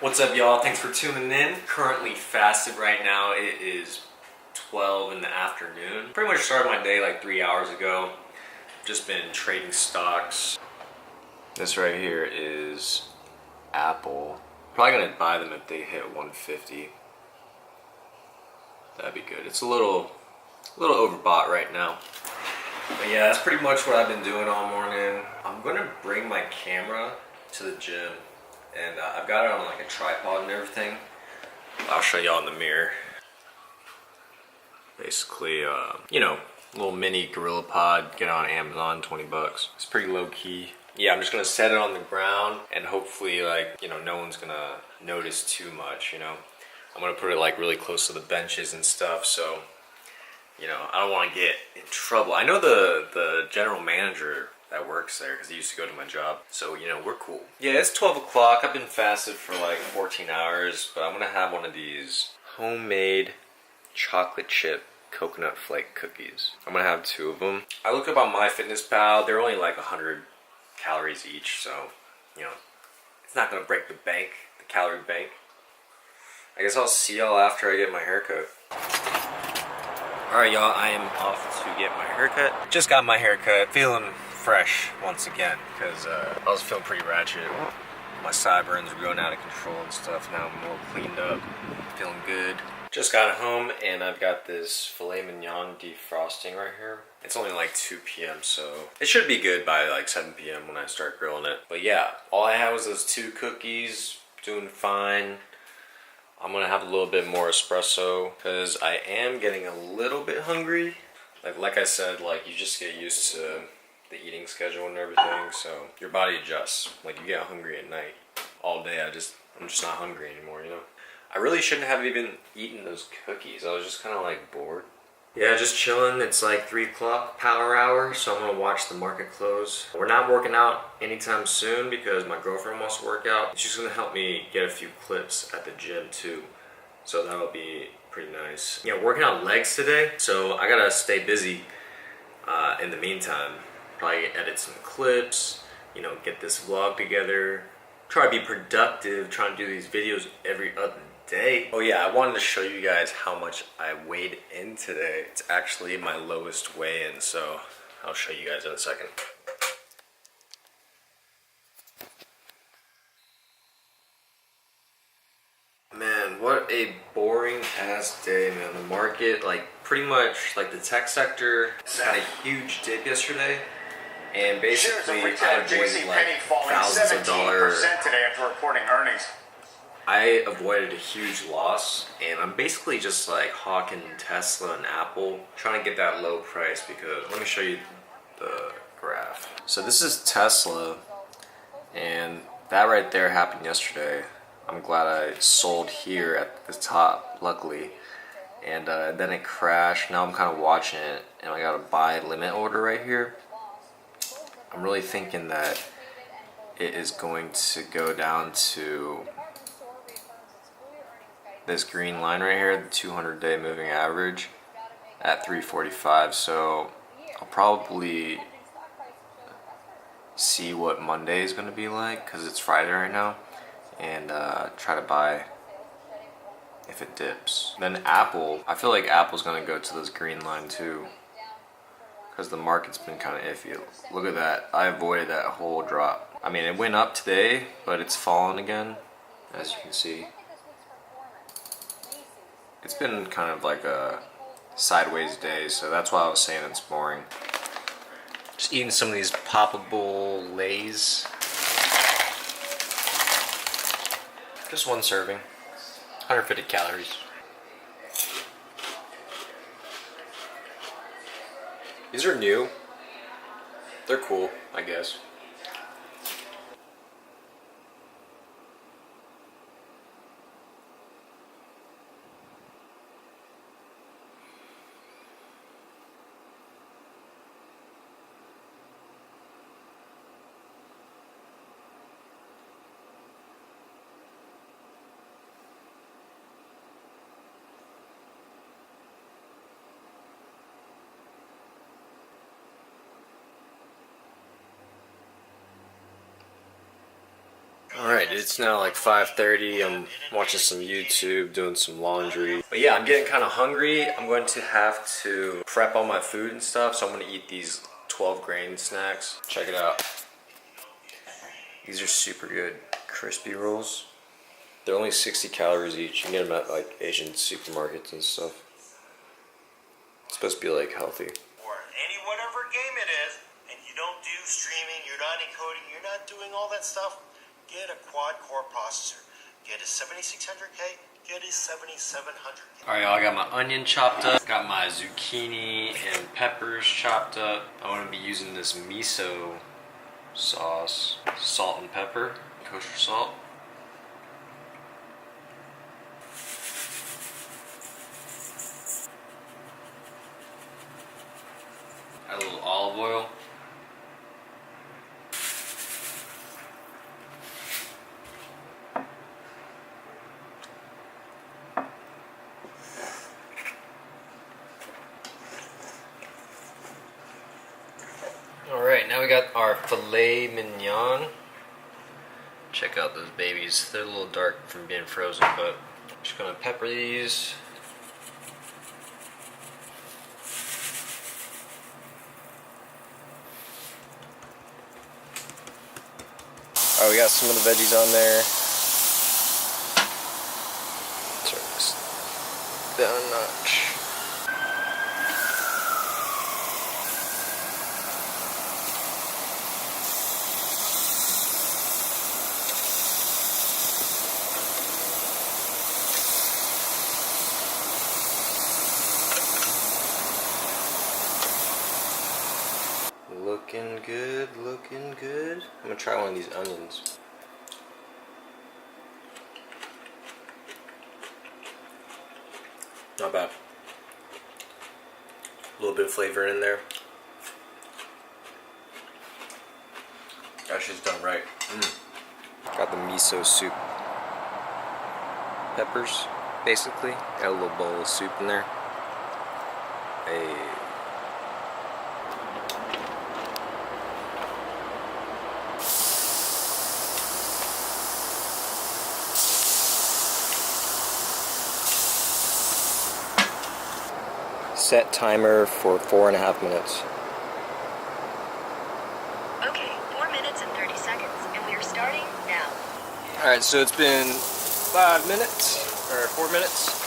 What's up, y'all? Thanks for tuning in. Currently fasted right now. It is 12 in the afternoon. Pretty much started my day like 3 hours ago. Just been trading stocks. This right here is Apple. Probably gonna buy them if they hit 150. That'd be good. It's a little overbought right now. But yeah, that's pretty much what I've been doing all morning. I'm gonna bring my camera to the gym, and I've got it on like a tripod and everything. I'll show y'all in the mirror. Basically, you know, little mini GorillaPod. Get it on Amazon, 20 bucks. It's pretty low key. Yeah, I'm just gonna set it on the ground, and hopefully, like, you know, no one's gonna notice too much. You know, I'm gonna put it like really close to the benches and stuff, so. You know, I don't want to get in trouble. I know the general manager that works there because he used to go to my job. So, you know, we're cool. Yeah, it's 12 o'clock. I've been fasted for like 14 hours, but I'm going to have one of these homemade chocolate chip coconut flake cookies. I'm going to have 2 of them. I looked up on MyFitnessPal. They're only like 100 calories each, so, you know, it's not going to break the bank, the calorie bank. I guess I'll see y'all after I get my haircut. Alright, y'all, I am off to get my haircut. Just got my haircut, feeling fresh once again, because I was feeling pretty ratchet. My sideburns were going out of control and stuff. Now I'm more cleaned up, feeling good. Just got home, and I've got this filet mignon defrosting right here. It's only like 2 p.m., so it should be good by like 7 p.m. when I start grilling it. But yeah, all I had was those 2 cookies, doing fine. I'm gonna have a little bit more espresso because I am getting a little bit hungry. Like I said, like you just get used to the eating schedule and everything, so your body adjusts. Like you get hungry at night. All day I'm just not hungry anymore, you know? I really shouldn't have even eaten those cookies. I was just kind of like bored. Yeah, just chilling. It's like 3 o'clock power hour, so I'm gonna watch the market close. We're not working out anytime soon because my girlfriend wants to work out. She's gonna help me get a few clips at the gym too, so that'll be pretty nice. Yeah, working out legs today, so I gotta stay busy in the meantime. Probably edit some clips, you know, get this vlog together. Try to be productive, trying to do these videos every other day. Oh yeah, I wanted to show you guys how much I weighed in today. It's actually my lowest weigh-in, so I'll show you guys in a second. Man, what a boring ass day, man. The market, like pretty much like the tech sector had a huge dip yesterday. And basically I avoided like thousands of dollars today after reporting earnings. I avoided a huge loss, and I'm basically just like hawking Tesla and Apple, trying to get that low price because, let me show you the graph. So this is Tesla, and that right there happened yesterday. I'm glad I sold here at the top, luckily, and then it crashed. Now I'm kind of watching it, and I got a buy limit order right here. I'm really thinking that it is going to go down to this green line right here, the 200-day moving average at 345. So I'll probably see what Monday is going to be like because it's Friday right now, and try to buy if it dips. Then Apple, I feel like Apple's going to go to this green line too because the market's been kind of iffy. Look at that. I avoided that whole drop. I mean, it went up today, but it's fallen again, as you can see. It's been kind of like a sideways day, so that's why I was saying it's boring. Just eating some of these poppable Lays. Just 1 serving. 150 calories. These are new. They're cool, I guess. It's now like 5:30. I'm watching some YouTube, doing some laundry. But yeah, I'm getting kind of hungry. I'm going to have to prep all my food and stuff, so I'm gonna eat these 12 grain snacks. Check it out. These are super good. Crispy rolls. They're only 60 calories each. You can get them at like Asian supermarkets and stuff. It's supposed to be like healthy. Or any whatever game it is, and you don't do streaming, you're not encoding, you're not doing all that stuff, get a quad-core processor. Get a 7600K, get a 7700K. Alright, y'all, I got my onion chopped up, got my zucchini and peppers chopped up. I want to be using this miso sauce, salt and pepper, kosher salt. Add a little olive oil. Alright, now we got our filet mignon. Check out those babies. They're a little dark from being frozen, but I'm just gonna pepper these. Alright, we got some of the veggies on there. Turn this down a notch. Looking good, looking good. I'm gonna try one of these onions. Not bad. A little bit of flavor in there. That shit's done right. Got the miso soup. Peppers, basically. Got a little bowl of soup in there. Hey. Set timer for 4.5 minutes. Okay, 4 minutes and 30 seconds, and we are starting now. Alright, so it's been 5 minutes, or 4 minutes.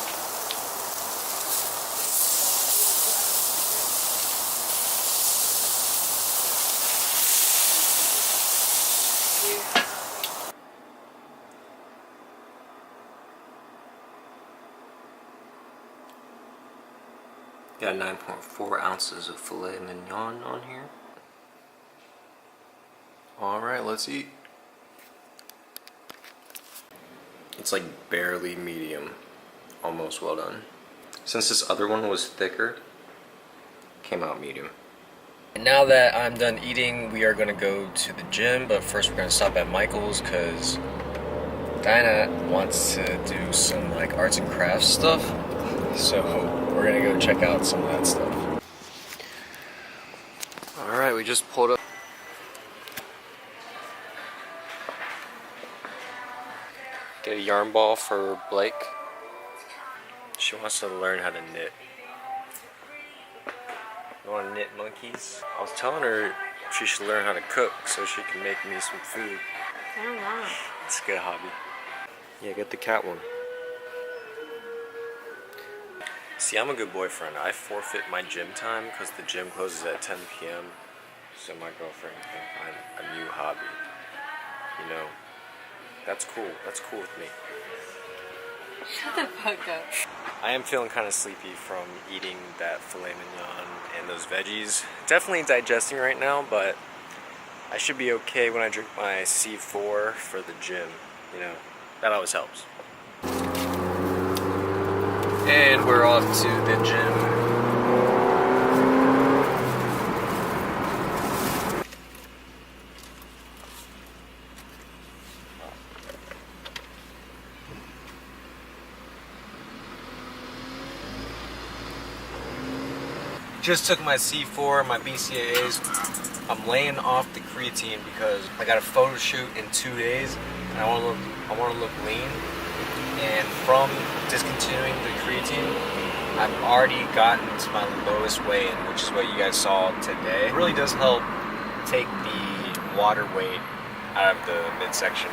Got 9.4 ounces of filet mignon on here. Alright, let's eat. It's like barely medium, almost well done. Since this other one was thicker, came out medium. And now that I'm done eating, we are gonna go to the gym, but first we're gonna stop at Michael's because Dinah wants to do some like arts and crafts stuff. So we're gonna go check out some of that stuff. Alright, we just pulled up. Get a yarn ball for Blake. She wants to learn how to knit. You wanna knit monkeys? I was telling her she should learn how to cook so she can make me some food. I don't know. It's a good hobby. Yeah, get the cat one. See, I'm a good boyfriend. I forfeit my gym time because the gym closes at 10 p.m. So my girlfriend can find a new hobby. You know, that's cool. That's cool with me. Shut the fuck up. I am feeling kind of sleepy from eating that filet mignon and those veggies. Definitely digesting right now, but I should be okay when I drink my C4 for the gym. You know, that always helps. And we're off to the gym. Just took my C4, my BCAAs. I'm laying off the creatine because I got a photo shoot in 2 days. and I want to look lean. And from discontinuing the creatine, I've already gotten to my lowest weigh-in, which is what you guys saw today. It really does help take the water weight out of the midsection.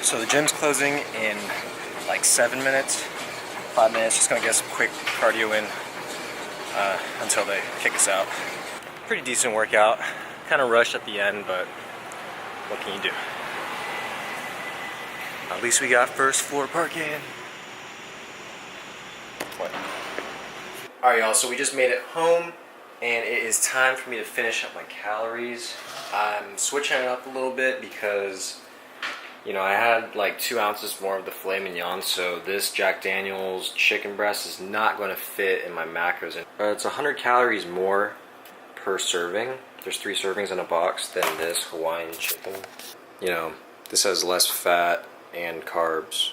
So the gym's closing in like 7 minutes, 5 minutes. Just gonna get some quick cardio in until they kick us out. Pretty decent workout. Kind of rushed at the end, but what can you do? At least we got first floor parking. What? Alright y'all, so we just made it home. And it is time for me to finish up my calories. I'm switching it up a little bit because, you know, I had like 2 ounces more of the filet mignon, so this Jack Daniel's chicken breast is not going to fit in my macros. It's 100 calories more per serving. There's 3 servings in a box than this Hawaiian chicken. You know, this has less fat and carbs,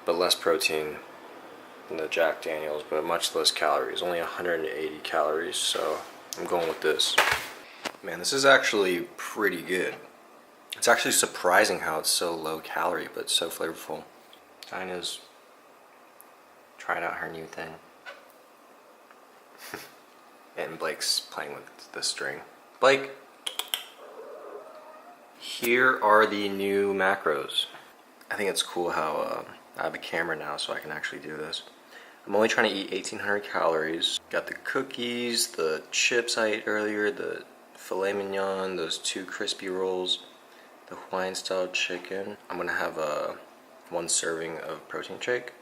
but less protein than the Jack Daniel's, but much less calories. Only 180 calories, so I'm going with this. Man, this is actually pretty good. It's actually surprising how it's so low calorie, but so flavorful. Dinah's trying out her new thing. And Blake's playing with the string. Blake! Here are the new macros. I think it's cool how I have a camera now so I can actually do this. I'm only trying to eat 1,800 calories. Got the cookies, the chips I ate earlier, the filet mignon, those 2 crispy rolls, the Hawaiian style chicken. I'm gonna have 1 serving of protein shake,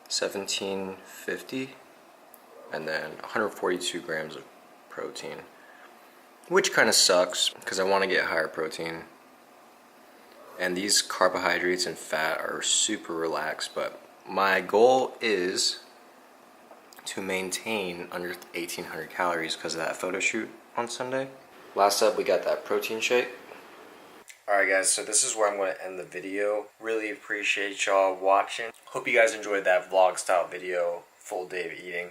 1750, and then 142 grams of protein, which kind of sucks because I want to get higher protein. And these carbohydrates and fat are super relaxed, but my goal is to maintain under 1,800 calories because of that photo shoot on Sunday. Last up, we got that protein shake. Alright guys, so this is where I'm going to end the video. Really appreciate y'all watching. Hope you guys enjoyed that vlog style video, full day of eating.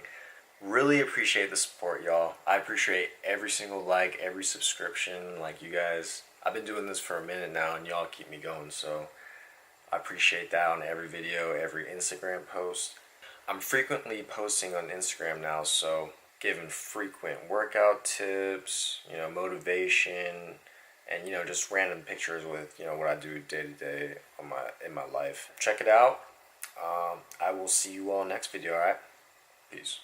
Really appreciate the support, y'all. I appreciate every single like, every subscription, like you guys. I've been doing this for a minute now and y'all keep me going, so I appreciate that on every video, every Instagram post. I'm frequently posting on Instagram now, so giving frequent workout tips, you know, motivation, and you know, just random pictures with, you know, what I do day to day in my life. Check it out. I will see you all next video, alright? Peace.